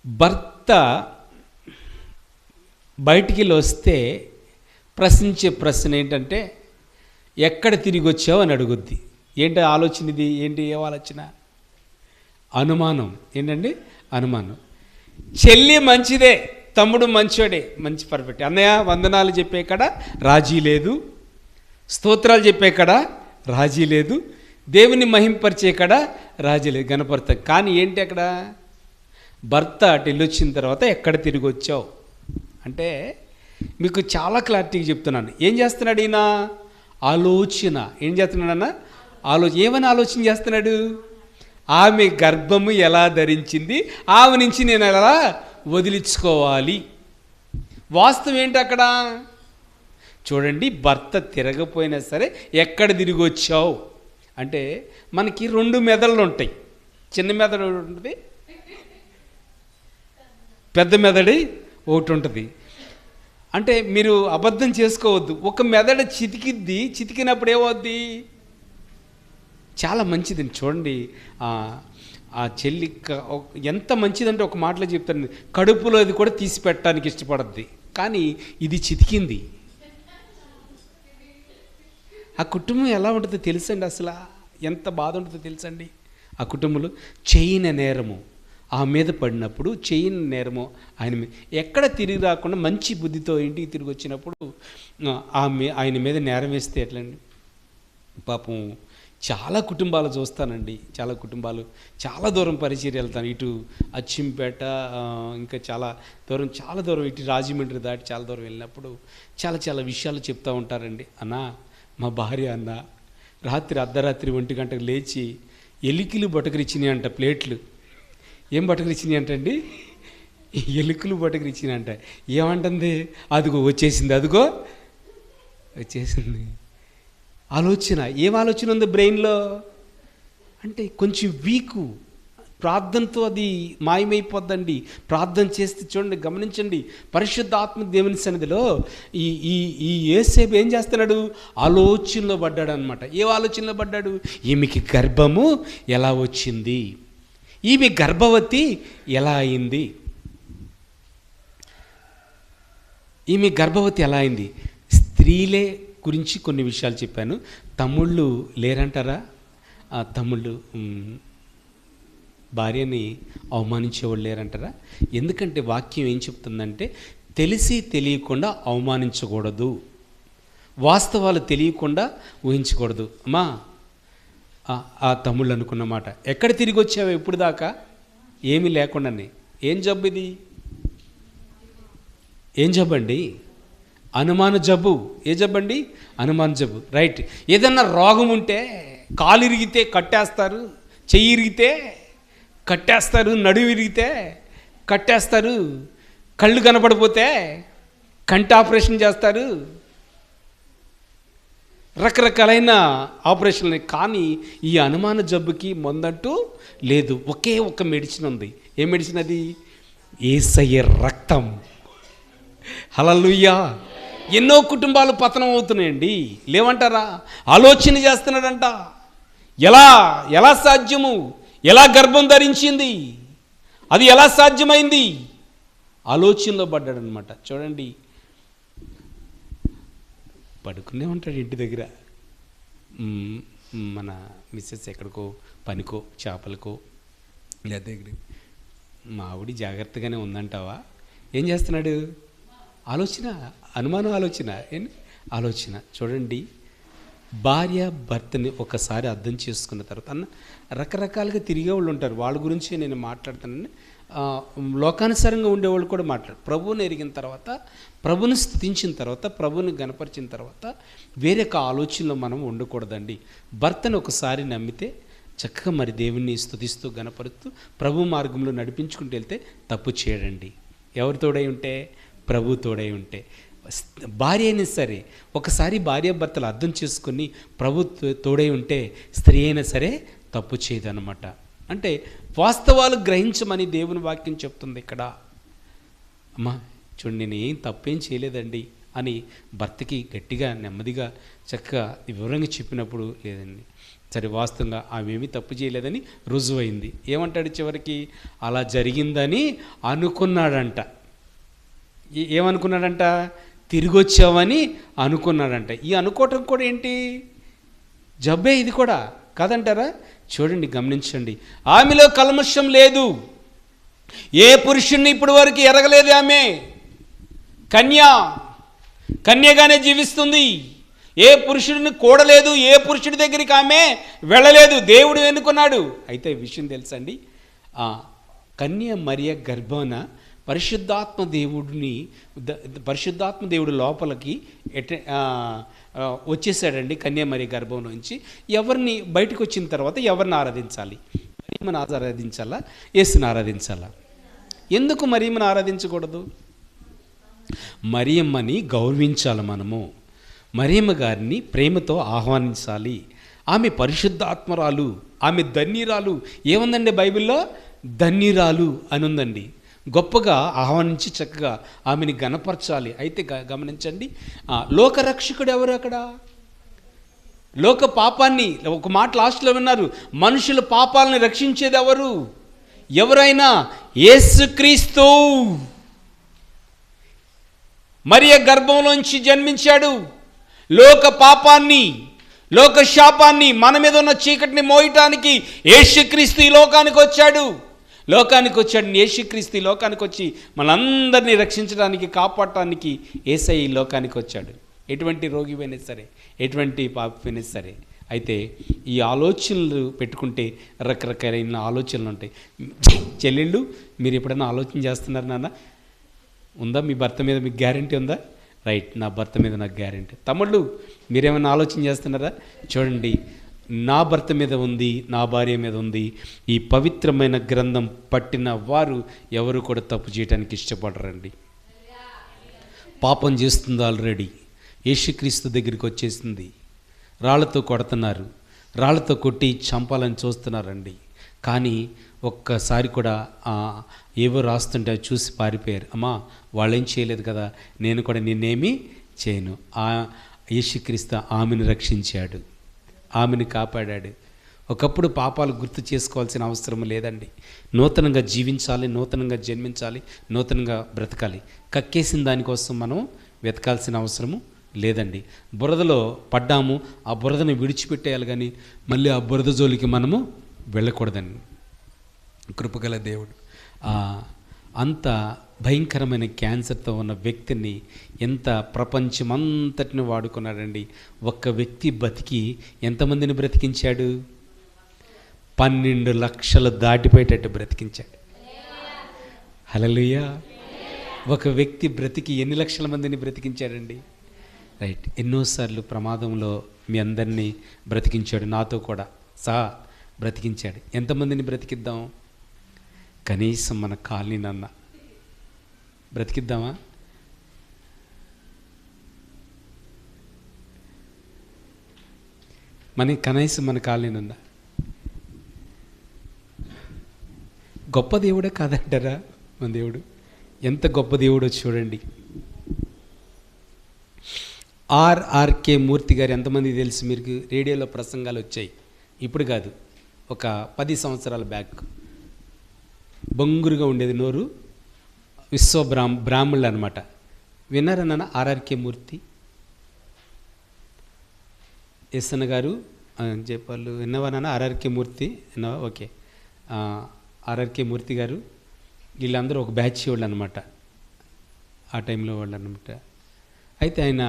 భర్త బయటికి వస్తే ప్రశ్నించే ప్రశ్న ఏంటంటే, ఎక్కడ తిరిగి వచ్చావు అని అడుగుద్ది. ఏంటి ఆలోచన ఇది? ఏంటి ఏ ఆలోచన? అనుమానం. ఏంటండి? అనుమానం. చెల్లి మంచిదే, తమ్ముడు మంచోడే, మంచి పర్ఫెక్ట్. అన్నయ్య వందనాలు చెప్పే కాడ రాజీ లేదు, స్తోత్రాలు చెప్పే కాడ రాజీ లేదు, దేవుని మహింపరిచే కాడ రాజీ లేదు, గణపడతా. కానీ ఏంటి అక్కడ? భర్త అటు వెళ్ళొచ్చిన తర్వాత ఎక్కడ తిరిగి వచ్చావు అంటే మీకు చాలా క్లారిటీగా చెప్తున్నాను. ఏం చేస్తున్నాడు ఈయన? ఆలోచన. ఏం చేస్తున్నాడన్న? ఏమని ఆలోచన చేస్తున్నాడు? ఆమె గర్భము ఎలా ధరించింది, ఆమె నుంచి నేను ఎలా వదిలించుకోవాలి. వాస్తవం ఏంటి అక్కడ? చూడండి, భర్త తిరగపోయినా సరే ఎక్కడ తిరిగి వచ్చావు అంటే మనకి 2 మెదళ్ళు ఉంటాయి. చిన్న మెదడు ఉంటుంది, పెద్ద మెదడి ఒకటి ఉంటుంది. అంటే మీరు అబద్ధం చేసుకోవద్దు. ఒక మెదడు చితికినప్పుడు ఏమవుద్ది? చాలా మంచిదండి. చూడండి, ఆ చెల్లి ఎంత మంచిదంటే ఒక మాటలో చెప్తాను, కడుపులో అది కూడా తీసి పెట్టడానికి ఇష్టపడద్ది. కానీ ఇది చితికింది. ఆ కుటుంబం ఎలా ఉంటుందో తెలుసండి? అసలు ఎంత బాధ ఉంటుందో తెలుసండి? ఆ కుటుంబంలో చేయని నేరము ఆ మీద పడినప్పుడు, చేయని నేరము ఆయన మీద ఎక్కడ తిరిగి రాకుండా మంచి బుద్ధితో ఇంటికి తిరిగి వచ్చినప్పుడు ఆయన మీద నేరం వేస్తే ఎట్లండి? పాపం చాలా కుటుంబాలు చూస్తానండి. చాలా కుటుంబాలు చాలా దూరం పరిచయం వెళ్తాను. ఇటు అచ్చింపేట, ఇంకా చాలా దూరం ఇటు రాజమండ్రి దాటి చాలా దూరం వెళ్ళినప్పుడు చాలా విషయాలు చెప్తూ ఉంటారండి. అన్నా, మా భార్య అన్న అర్ధరాత్రి 1 గంటకు లేచి ఎలికలు బొటకరిచ్చినాయి అంట. ప్లేట్లు ఏం బొటకరిచ్చినాయి అంటండి? ఎలుకలు బొటకరిచ్చినాయి అంట. ఏమంటుంది? అదిగో వచ్చేసింది, అదిగో వచ్చేసింది. ఆలోచన. ఏం ఆలోచన ఉంది బ్రెయిన్లో అంటే కొంచెం వీకు. ప్రార్థనతో అది మాయమైపోద్దండి. ప్రార్థన చేస్తే చూడండి, గమనించండి, పరిశుద్ధ ఆత్మ దేవుని సన్నిధిలో ఈ యేసేపు ఏం చేస్తున్నాడు? ఆలోచనలో పడ్డాడు అనమాట. ఏ ఆలోచనలో పడ్డాడు? ఈమెకి గర్భము ఎలా వచ్చింది, ఈమె గర్భవతి ఎలా అయింది, ఈమె గర్భవతి ఎలా అయింది. స్త్రీలే గురించి కొన్ని విషయాలు చెప్పాను. తమ్ముళ్ళు లేరంటారా? తమ్ముళ్ళు భార్యని అవమానించేవాళ్ళు లేరంటారా? ఎందుకంటే వాక్యం ఏం చెప్తుందంటే తెలిసి తెలియకుండా అవమానించకూడదు, వాస్తవాలు తెలియకుండా ఊహించకూడదు. అమ్మా, ఆ తమ్ముళ్ళు అనుకున్న మాట, ఎక్కడ తిరిగి వచ్చావు ఇప్పుడు దాకా? ఏమీ లేకుండానే. ఏం జబ్బు ఇది? ఏం జబ్బు అండి? అనుమాన జబ్బు. ఏ జబ్బు అండి? అనుమాన జబ్బు. రైట్. ఏదన్నా రోగం ఉంటే కాలు ఇరిగితే కట్టేస్తారు, చెయ్యి ఇరిగితే కట్టేస్తారు, నడుము విరిగితే కట్టేస్తారు, కళ్ళు కనపడిపోతే కంటి ఆపరేషన్ చేస్తారు. రకరకాలైన ఆపరేషన్లు, కానీ ఈ అనుమాన జబ్బుకి మందంటూ లేదు. ఒకే ఒక మెడిసిన్ ఉంది. ఏ మెడిసిన్ అది? యేసయ్య రక్తం. హల్లెలూయా. ఎన్నో కుటుంబాలు పతనం అవుతున్నాయండి. లేవంటారా? ఆలోచన చేస్తున్నాడంట, ఎలా సాధ్యము, ఎలా గర్భం ధరించింది, అది ఎలా సాధ్యమైంది, ఆలోచనలో పడ్డాడనమాట. చూడండి, పడుకునే ఉంటాడు ఇంటి దగ్గర. మన మిస్సెస్ ఎక్కడికో పనికో చేపలకో లేదా మా ఆవిడ జాగ్రత్తగానే ఉందంటావా? ఏం చేస్తున్నాడు? ఆలోచన, అనుమానం, ఆలోచన. చూడండి, భార్య భర్తని ఒకసారి అర్థం చేసుకున్న తర్వాత రకరకాలుగా తిరిగే వాళ్ళు ఉంటారు. వాళ్ళ గురించి నేను మాట్లాడుతానని. లోకానుసారంగా ఉండేవాళ్ళు కూడా ప్రభువుని ఎరిగిన తర్వాత, ప్రభుని స్తుతించిన తర్వాత, ప్రభుని గణపరిచిన తర్వాత వేరే ఆలోచనలో మనం ఉండకూడదండి. భర్తను ఒకసారి నమ్మితే చక్కగా మరి దేవుణ్ణి స్తుతిస్తూ గణపరుస్తూ ప్రభు మార్గంలో నడిపించుకుంటూ వెళ్తే తప్పు చేయడండి. ఎవరు తోడై ఉంటే? ప్రభు తోడై ఉంటే. భార్య అయినా సరే ఒకసారి భార్యాభర్తలు అర్థం చేసుకుని ప్రభు తోడై ఉంటే స్త్రీ అయినా సరే తప్పు చేయదన్నమాట. అంటే వాస్తవాలు గ్రహించమని దేవుని వాక్యం చెప్తుంది ఇక్కడ. అమ్మా చూడండి, నేను ఏం తప్పేం చేయలేదండి అని భర్తకి గట్టిగా నెమ్మదిగా చక్కగా వివరంగా చెప్పినప్పుడు, లేదండి సరే వాస్తవంగా ఆమెమీ తప్పు చేయలేదని రుజువైంది. ఏమంటాడు చివరికి? అలా జరిగిందని అనుకున్నాడంట. ఏమనుకున్నాడంట? తిరిగి వచ్చావని అనుకున్నాడంట. ఈ అనుకోవటం కూడా ఏంటి? జబ్బే ఇది కూడా కాదంటారా? చూడండి, గమనించండి. ఆమెలో కల్మషం లేదు. ఏ పురుషుణ్ణి ఇప్పటి వరకు ఎరగలేదు. ఆమె కన్యగానే జీవిస్తుంది. ఏ పురుషుడిని కూడలేదు. ఏ పురుషుడి దగ్గరికి ఆమె వెళ్ళలేదు. దేవుడు ఎన్నుకున్నాడు. అయితే ఈ విషయం తెలుసండి, కన్య మరియ గర్భాన పరిశుద్ధాత్మ దేవుడు లోపలికి వచ్చేసాడండి. కన్య మరియ గర్భం నుంచి ఎవరిని బయటకు వచ్చిన తర్వాత ఎవరిని ఆరాధించాలి? మరియమ్మని ఆరాధించాలా? యేసుని ఆరాధించాలా? ఎందుకు మరియమ్మని ఆరాధించకూడదు? మరియమ్మని గౌరవించాలి మనము. మరియమ్మ గారిని ప్రేమతో ఆహ్వానించాలి. ఆమె పరిశుద్ధాత్మరాలు, ఆమె ధన్యురాలు. ఏముందండి బైబిల్లో? ధన్యురాలు అని ఉందండి. గొప్పగా ఆహ్వానించి చక్కగా ఆమెని గణపరచాలి. అయితే గమనించండి, లోకరక్షకుడు ఎవరు అక్కడ? లోక పాపాన్ని, ఒక మాట లాస్ట్లో విన్నారు, మనుషుల పాపాలని రక్షించేది ఎవరు? ఎవరైనా యేసుక్రీస్తు. మరియ గర్భంలోంచి జన్మించాడు. లోక పాపాన్ని, లోక శాపాన్ని, మన మీద ఉన్న చీకటిని మోయటానికి యేసుక్రీస్తు ఈ లోకానికి వచ్చాడు. యేసుక్రీస్తు ఈ లోకానికి వచ్చి మనందరినీ రక్షించడానికి, కాపాడటానికి యేసయ్య ఈ లోకానికి వచ్చాడు. ఎటువంటి రోగివైనా సరే, ఎటువంటి పాపమైనా సరే. అయితే ఈ ఆలోచనలు పెట్టుకుంటే రకరకాలైన ఆలోచనలు ఉంటాయి. చెల్లెళ్ళు, మీరు ఎప్పుడైనా ఆలోచన చేస్తున్నారు నాన్న? ఉందా? మీ భర్త మీద మీకు గ్యారంటీ ఉందా? రైట్, నా భర్త మీద నాకు గ్యారంటీ. తమ్ముళ్ళు, మీరేమైనా ఆలోచన చేస్తున్నారా? చూడండి, నా భర్త మీద ఉంది, నా భార్య మీద ఉంది. ఈ పవిత్రమైన గ్రంథం పట్టిన వారు ఎవరు కూడా తప్పు చేయడానికి ఇష్టపడరండి. పాపం చేస్తుంది ఆల్రెడీ. యేసుక్రీస్తు దగ్గరికి వచ్చేసింది. రాళ్లతో కొడుతున్నారు, రాళ్లతో కొట్టి చంపాలని చూస్తున్నారండి. కానీ ఒక్కసారి కూడా ఏవో రాస్తుంటే చూసి పారిపోయారు. అమ్మా, వాళ్ళేం చేయలేదు కదా, నేను కూడా నిన్నేమీ చేయను. యేసుక్రీస్తు ఆమెను రక్షించాడు, ఆమెను కాపాడాడు. ఒకప్పుడు పాపాలు గుర్తు చేసుకోవాల్సిన అవసరం లేదండి. నూతనంగా జీవించాలి, నూతనంగా జన్మించాలి, నూతనంగా బ్రతకాలి. కక్కేసిన దానికోసం మనం వెతకాల్సిన అవసరము లేదండి. బురదలో పడ్డాము, ఆ బురదను విడిచిపెట్టేయాలి, కానీ మళ్ళీ ఆ బురద జోలికి మనము వెళ్ళకూడదండి. కృపగల దేవుడు అంత భయంకరమైన క్యాన్సర్తో ఉన్న వ్యక్తిని ఎంత ప్రపంచమంతటిని వాడుకున్నాడండి. ఒక్క వ్యక్తి బతికి ఎంతమందిని బ్రతికించాడు? 12 లక్షలు దాటిపోయేటట్టు బ్రతికించాడు. హల్లెలూయా. ఒక వ్యక్తి బ్రతికి ఎన్ని లక్షల మందిని బ్రతికించాడండి? రైట్, ఎన్నోసార్లు ప్రమాదంలో మీ అందరినీ బ్రతికించాడు, నాతో కూడా సహా బ్రతికించాడు. ఎంతమందిని బ్రతికిద్దాం? కనీసం మన కాలనీనన్న బ్రతికిద్దామా? కనీసం మన కాలనీనుందా? గొప్ప దేవుడే కాదంటారా మన దేవుడు? ఎంత గొప్ప దేవుడో చూడండి. ఆర్ఆర్కే మూర్తి గారు ఎంతమంది తెలుసు మీకు? రేడియోలో ప్రసంగాలు వచ్చాయి, ఇప్పుడు కాదు, ఒక 10 సంవత్సరాల బ్యాక్. బొంగురుగా ఉండేది నోరు, బ్రాహ్మణులు అనమాట. విన్నారా నాన్న ఆర్ఆర్కే మూర్తి? ఎస్ఎన్ గారు చెప్పాళ్ళు, విన్నవా నాన్న? ఆర్ఆర్కే మూర్తి విన్నావా? ఓకే. ఆర్ఆర్కే మూర్తి గారు వీళ్ళందరూ ఒక బ్యాచ్ వాళ్ళు అనమాట, ఆ టైంలో వాళ్ళు అనమాట. అయితే ఆయన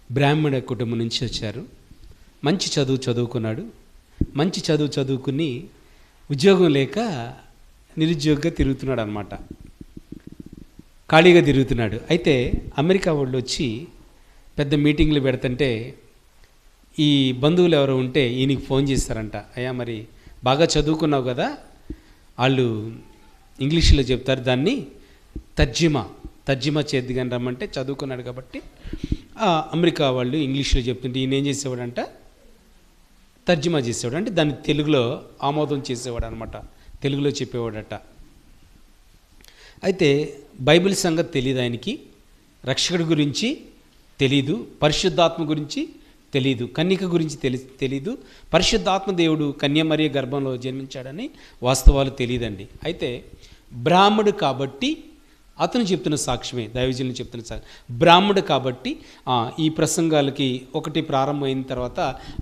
బ్రాహ్మణ కుటుంబం నుంచి వచ్చారు. మంచి చదువుకున్నాడు. మంచి చదువుకుని ఉద్యోగం లేక నిరుద్యోగిగా తిరుగుతున్నాడు అనమాట, ఖాళీగా తిరుగుతున్నాడు. అయితే అమెరికా వాళ్ళు వచ్చి పెద్ద మీటింగ్లు పెడుతుంటే ఈ బంధువులు ఎవరో ఉంటే ఈయనకి ఫోన్ చేస్తారంట, అయ్యా మరి బాగా చదువుకున్నావు కదా, వాళ్ళు ఇంగ్లీష్లో చెప్తారు, దాన్ని తర్జిమా చేద్ది కానీ రమ్మంటే, చదువుకున్నాడు కాబట్టి అమెరికా వాళ్ళు ఇంగ్లీష్లో చెప్తుంటే ఈయన ఏం చేసేవాడంట, తర్జిమా చేసేవాడు. అంటే దాన్ని తెలుగులో ఆమోదం చేసేవాడు అనమాట, తెలుగులో చెప్పేవాడట. అయితే బైబిల్ సంగతి తెలియదు ఆయనకి, రక్షకుడి గురించి తెలీదు, పరిశుద్ధాత్మ గురించి తెలీదు, కన్యక గురించి తెలీదు, పరిశుద్ధాత్మ దేవుడు కన్యమరియ గర్భంలో జన్మించాడని వాస్తవాలు తెలియదండి. అయితే బ్రాహ్మడు కాబట్టి అతను చెప్తున్న సాక్ష్యమే, దైవజనులు చెప్తున్న సాక్ష్యం. బ్రాహ్మడు కాబట్టి ఈ ప్రసంగాలకి ఒకటి ప్రారంభమైన తర్వాత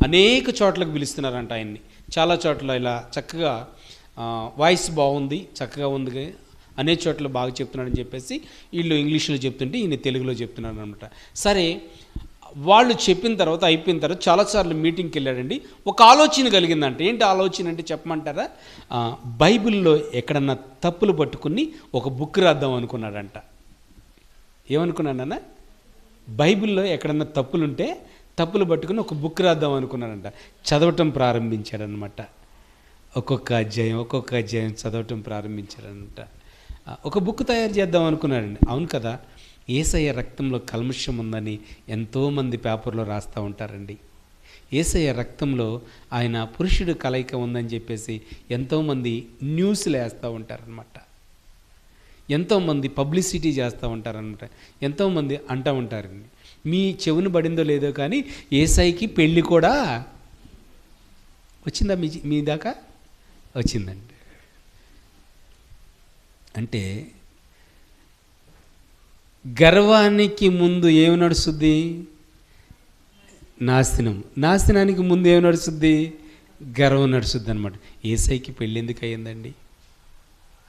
అనేక చోట్లకు పిలుస్తున్నారంట ఆయన్ని. చాలా చోట్ల ఇలా చక్కగా వాయిస్ బాగుంది, చక్కగా ఉంది, అనేక చోట్ల బాగా చెప్తున్నాడని చెప్పేసి వీళ్ళు ఇంగ్లీష్లో చెప్తుంటే ఈయన తెలుగులో చెప్తున్నాడు అనమాట. సరే, వాళ్ళు చెప్పిన తర్వాత అయిపోయిన తర్వాత చాలాసార్లు మీటింగ్కి వెళ్ళాడండి. ఒక ఆలోచన కలిగిందంట. ఏంటి ఆలోచన అంటే చెప్పమంటారా? బైబిల్లో ఎక్కడన్నా తప్పులు పట్టుకుని ఒక బుక్ రాద్దాం అనుకున్నాడంట. ఏమనుకున్నాడన్నా? బైబిల్లో ఎక్కడన్నా తప్పులు పట్టుకుని ఒక బుక్ రాద్దాం అనుకున్నాడంట. చదవటం ప్రారంభించాడనమాట. ఒక్కొక్క అధ్యాయం చదవటం ప్రారంభించాడనమాట. ఒక బుక్ తయారు చేద్దాం అనుకున్నాడండి. అవును కదా, యేసయ్య రక్తంలో కల్మషం ఉందని ఎంతోమంది పేపర్లో రాస్తూ ఉంటారండి. యేసయ్య రక్తంలో ఆయన పురుషుడు కలయిక ఉందని చెప్పేసి ఎంతోమంది న్యూస్లు వేస్తూ ఉంటారనమాట, ఎంతోమంది పబ్లిసిటీ చేస్తూ ఉంటారనమాట, ఎంతోమంది అంటూ ఉంటారండి. మీ చెవును పడిందో లేదో కానీ యేసయ్యకి పెళ్ళి కూడా వచ్చిందా? మీ దాకా వచ్చిందండి. అంటే గర్వానికి ముందు ఏమి నడుస్తుంది? నాశనానికి ముందు ఏమి నడుస్తుంది? గర్వం నడుస్తుంది అనమాట. యేసయ్యకి పెళ్ళి ఎందుకు అయ్యిందండి?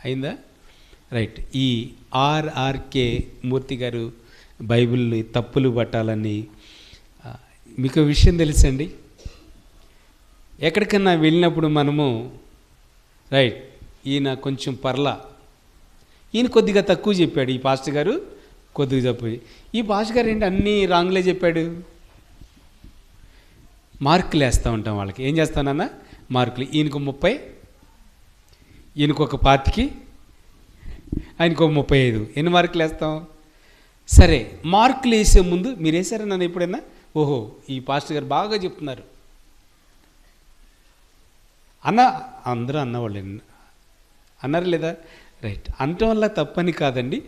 అయిందా? రైట్. ఈ ఆర్ఆర్కే మూర్తి గారు బైబిల్ని తప్పులు పట్టాలని మీకు విషయం తెలుసండి. ఎక్కడికన్నా వెళ్ళినప్పుడు మనము రైట్, ఈయన కొంచెం ఈయన కొద్దిగా తక్కువ చెప్పాడు, ఈ పాస్టర్ గారు కొద్దిగా తప్పు. ఈ పాస్టర్ గారు ఏంటి అన్నీ రాంగ్లే చెప్పాడు. మార్కులు వేస్తూ ఉంటాం వాళ్ళకి. ఏం చేస్తానన్నా? మార్కులు. ఈయనకు 30, ఈయనకు ఒక 25, ఆయనకు ఒక 35. ఎన్ని మార్కులు వేస్తాం? సరే, మార్కులు వేసే ముందు మీరు వేసారా నన్ను ఎప్పుడైనా? ఓహో, ఈ పాస్టర్ గారు బాగా చెప్తున్నారు అన్న, అందరూ అన్నవాళ్ళు అన్నారు లేదా? రైట్. అనటం వల్ల తప్పని కాదండి.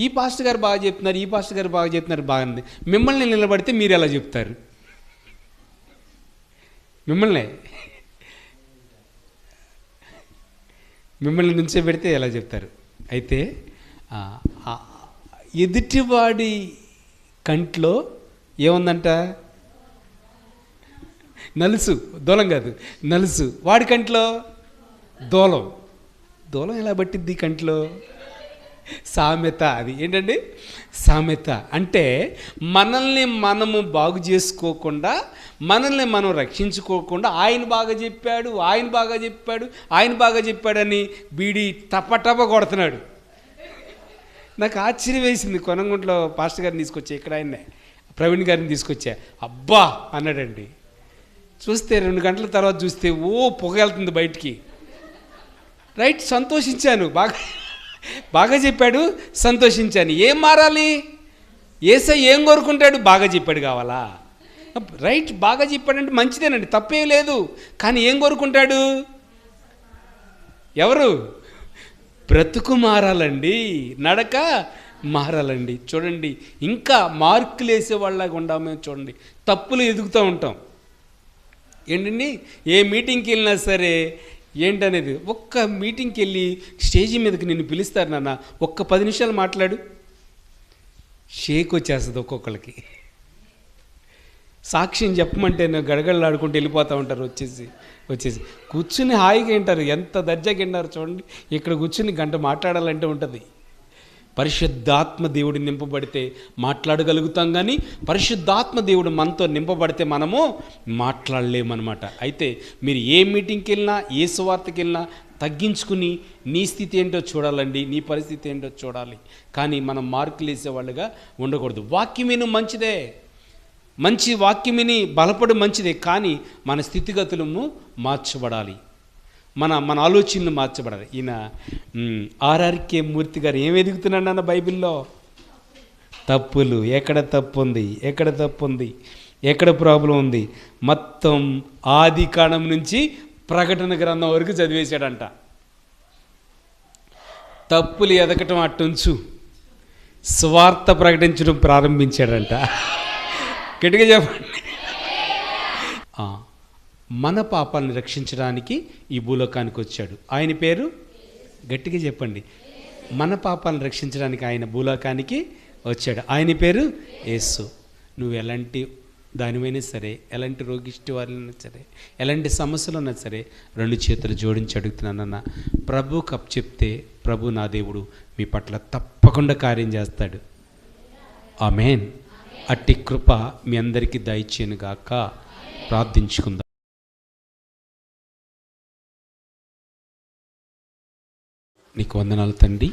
ఈ పాస్టర్ గారు బాగా చెప్తున్నారు, ఈ పాస్టర్ గారు బాగా చెప్తున్నారు, బాగుంది. మిమ్మల్ని నిలబడితే మీరు ఎలా చెప్తారు? మిమ్మల్ని నుంచే పెడితే ఎలా చెప్తారు? అయితే ఎదుటివాడి కంట్లో ఏముందంట? నలుసు, దూలం కాదు, నలుసు. వాడి కంట్లో దూలం. దూలం ఎలా పట్టిద్ది కంట్లో? సామెత. అది ఏంటండి? సామెత. అంటే మనల్ని మనము బాగు చేసుకోకుండా, మనల్ని మనం రక్షించుకోకుండా ఆయన బాగా చెప్పాడని బీడీ టపటప కొడుతున్నాడు. నాకు ఆశ్చర్యం వేసింది. కొనంగుంట్లో పాస్టర్ గారిని తీసుకొచ్చా, ఇక్కడ ఆయన్నే ప్రవీణ్ గారిని తీసుకొచ్చా. అబ్బా అన్నాడండి. చూస్తే 2 గంటల తర్వాత చూస్తే పొగ వెళ్తుంది బయటికి. రైట్, సంతోషించాను. బాగా చెప్పాడు, సంతోషించాను. ఏం మారాలి? యేసయ్య ఏం కోరుకుంటాడు? బాగా చెప్పాడు కావాలా? రైట్, బాగా చెప్పాడంటే మంచిదేనండి, తప్పేం లేదు. కానీ ఏం కోరుకుంటాడు? ఎవరు? బ్రతుకు మారాలండి, నడక మారాలండి. చూడండి, ఇంకా మార్కులు వేసేవాళ్ళగా ఉండామే. చూడండి, తప్పులు ఎదుగుతూ ఉంటాం ఏంటండి. ఏ మీటింగ్కి వెళ్ళినా సరే ఏంటనేది, ఒక్క మీటింగ్కి వెళ్ళి స్టేజీ మీదకి నిన్ను పిలుస్తారు నాన్న, ఒక్క 10 నిమిషాలు మాట్లాడు, షేక్ వచ్చేస్తుంది ఒక్కొక్కరికి. సాక్ష్యం చెప్పమంటే గడగడలాడుకుంటూ వెళ్ళిపోతూ ఉంటారు. వచ్చేసి కూర్చుని హాయిగా వింటారు, ఎంత దర్జాగా వింటారు చూడండి. ఇక్కడ కూర్చుని గంట మాట్లాడాలంటే ఉంటుంది. పరిశుద్ధాత్మ దేవుడు నింపబడితే మాట్లాడగలుగుతాం, కానీ పరిశుద్ధాత్మ దేవుడు మనతో నింపబడితే మనము మాట్లాడలేమన్నమాట. అయితే మీరు ఏ మీటింగ్కి వెళ్ళినా, ఏ సువార్తకి వెళ్ళినా తగ్గించుకుని నీ స్థితి ఏంటో చూడాలండి, నీ పరిస్థితి ఏంటో చూడాలి. కానీ మనం మార్కులు వేసేవాళ్ళుగా ఉండకూడదు. వాక్యమేను మంచిదే, మంచి వాక్యమిని బలపడు మంచిదే, కానీ మన స్థితిగతులను మార్చబడాలి, మన ఆలోచనలు మార్చబడాలి. ఈయన ఆర్ఆర్కే మూర్తి గారు ఏం ఎదుగుతున్నాడు అన్న బైబిల్లో? తప్పులు, ఎక్కడ తప్పు ఉంది, ఎక్కడ ప్రాబ్లం ఉంది, మొత్తం ఆది కాండం నుంచి ప్రకటన గ్రంథం వరకు చదివేశాడంట. తప్పులు ఎదగటం అట్టుంచు, స్వార్థ ప్రకటించడం ప్రారంభించాడంట. గట్టిగా చెప్పండి. మన పాపాలను రక్షించడానికి ఈ భూలోకానికి వచ్చాడు. ఆయన పేరు గట్టిగా చెప్పండి. మన పాపాలను రక్షించడానికి ఆయన భూలోకానికి వచ్చాడు. ఆయన పేరు యేసు. నువ్వు ఎలాంటి దానివైనా సరే, ఎలాంటి రోగిష్టి వారినైనా సరే, ఎలాంటి సమస్యలు ఉన్నా సరే 2 చేతులు జోడించి అడుగుతున్నానన్న, ప్రభు కప్ చెప్తే, ప్రభు నా దేవుడు మీ పట్ల తప్పకుండా కార్యం చేస్తాడు. ఆమేన్. అట్టి కృప మీ అందరికీ దయచేయనుగాక. ప్రార్థించుకుందాం. నీకు వందనాలు తండ్రి.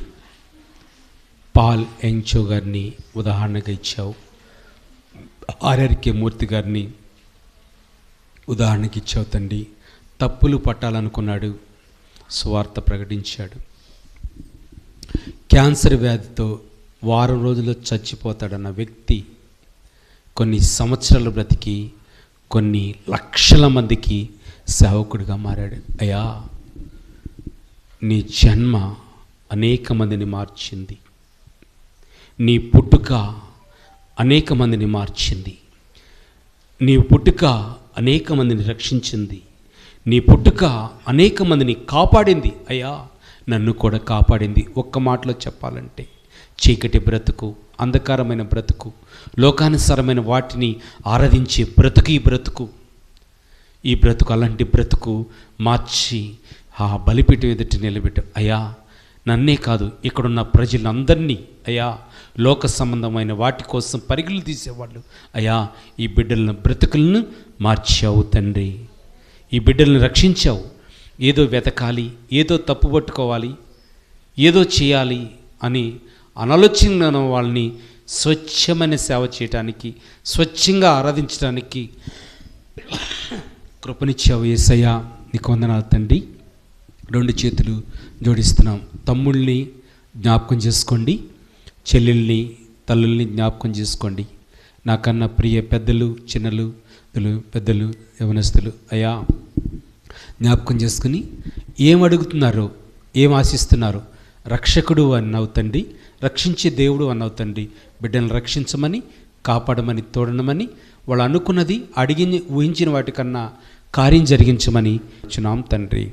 పాల్ ఎంచో గారిని ఉదాహరణగా ఇచ్చావు, ఆర్ఆర్కే మూర్తి గారిని ఉదాహరణకి ఇచ్చావు తండ్రి. తప్పులు పట్టాలనుకున్నాడు, సువార్త ప్రకటించాడు. క్యాన్సర్ వ్యాధితో వారం రోజుల్లో చచ్చిపోతాడన్న వ్యక్తి కొన్ని సంవత్సరాలు బ్రతికి కొన్ని లక్షల మందికి సేవకుడిగా మారాడు. అయ్యా, నీ జన్మ అనేక మందిని మార్చింది, నీ పుట్టుక అనేక మందిని మార్చింది, నీ పుట్టుక అనేక మందిని రక్షించింది, నీ పుట్టుక అనేక మందిని కాపాడింది. అయ్యా, నన్ను కూడా కాపాడింది. ఒక్క మాటలో చెప్పాలంటే, చీకటి బ్రతుకు, అంధకారమైన బ్రతుకు, లోకానుసారమైన వాటిని ఆరాధించే బ్రతుకు ఈ బ్రతుకు అలాంటి బ్రతుకు మార్చి ఆ బలిపీఠం ఎదుటి నిలబెట్టు. అయ్యా, నన్నే కాదు ఇక్కడున్న ప్రజలందరినీ అయ్యా, లోక సంబంధమైన వాటి కోసం పరుగులు తీసేవాళ్ళు అయ్యా, ఈ బిడ్డలను బ్రతుకులను మార్చావు తండ్రి. ఈ బిడ్డలను రక్షించావు. ఏదో వెతకాలి, ఏదో తప్పు పట్టుకోవాలి, ఏదో చేయాలి అని అనాలోచన వాళ్ళని స్వచ్ఛమైన సేవ చేయటానికి, స్వచ్ఛంగా ఆరాధించడానికి కృపనిచ్చావు యేసయ్యా. నీకు వందనాలు తండ్రి. 2 చేతులు జోడిస్తున్నాం. తమ్ముళ్ళని జ్ఞాపకం చేసుకోండి, చెల్లెల్ని, తల్లుల్ని జ్ఞాపకం చేసుకోండి. నాకన్నా ప్రియ పెద్దలు, చిన్నలు, పెద్దలు, యవనస్తులు అయ్యా, జ్ఞాపకం చేసుకుని ఏం అడుగుతున్నారో, ఏం ఆశిస్తున్నారో, రక్షకుడు అన్నావు తండ్రి, రక్షించే దేవుడు అన్నావు తండ్రి. బిడ్డలను రక్షించమని, కాపాడమని, తోడనమని, వాళ్ళు అనుకున్నది, అడిగి ఊహించిన వాటికన్నా కార్యం జరిగించమని చున్నాం తండ్రి.